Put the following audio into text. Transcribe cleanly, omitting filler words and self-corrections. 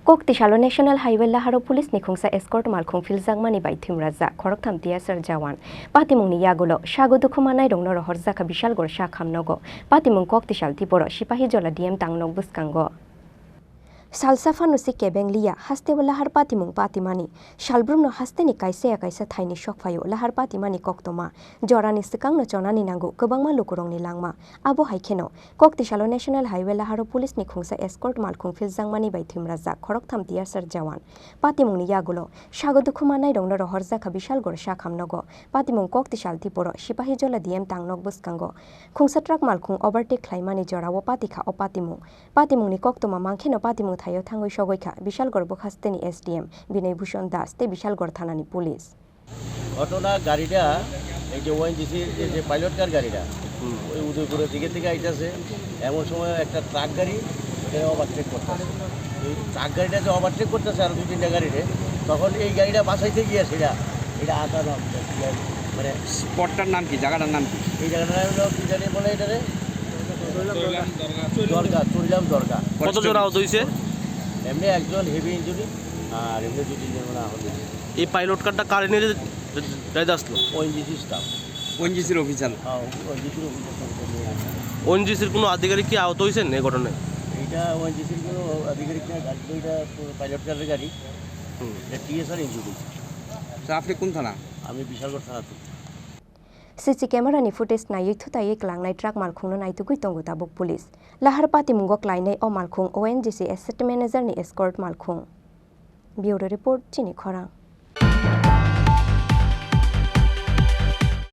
Koktisalo National Highway Laharo Police ni khungsa escort malkhung filjangmani bai thimraja khoroktham TSR jawan patimungni yagulo shago dukhumanai rongno rohorjaka bishal gor sha khamnogo patimung Koktisal tiporo sipahi jola DM tangnog buskango Salsafa nusi kebenglia haste lahar patimung patimani shalbrumno haste ni kaisa thaini shokphayo lahar patimani koktoma jorani sikangno chonani nangu kobangma lukurongni langma abo haikheno Koktisalo National Highway Laharo Police ni khungsa escort malkhung filjangmani bai thimraja khoroktham TSR jawan patimungni yagulo shagodukhumanai rongno rohorjaka bishal gor sha khamnogo patimung Koktisal tiporo sipahi jola DM tangnog buskango khungsa truck malkhung overtake khlaimani jorao patikha o patimungni koktoma mangkheno patimung थायो थांगै सगैखा बिशालगड़ बखास्तेनि SDM Binay Bhushan दास ते बिशालगड़ थानानि police ঘটনা গাড়িটা এই যে ONGC যে pilot কার গাড়িটা ওই উদয়পুরের দিকে থেকে আইতাছে এমন সময় একটা ট্রাক গাড়ি ওভারটেক করতেছে এই ট্রাক গাড়িটা যে ওভারটেক করতেছে আর দুই তিনটা গাড়িতে তখন এই গাড়িটা বাঁচাইতে গিয়ে এটা আটা মানে স্পটটার নাম কি জায়গাটার নাম কি এই জায়গাটার নাম কি জানি বলে এটারে দরগা কত জন আহত হয়েছে এমনি একজন হেভি ইঞ্জুরি আর এমনি দুই তিনজন আহত হয়েছে এই পাইলট কারটা কারে নিয়ে যাইতে আসলো ওএনজিসি স্টাফ ওএনজিসির অফিসার ওএনজিসির ওএনজিসির কোনো আধিকারিক কি আহত হয়েছেন এই ঘটনায় এইটা ওএনজিসির কোনো আধিকারিক না গাড়িটা পাইলট কারের গাড়ি এটা TSR ইঞ্জুরি আপনি কোন থানা আমি বিশালগড় থানা থেকে CC camera ni footage na yithu tai klangnai truck malkhung no naitugui tongu tabuk police lahar patimungok klainai o malkhung ONGC asset manager ni escort malkhung bureau report chini khorang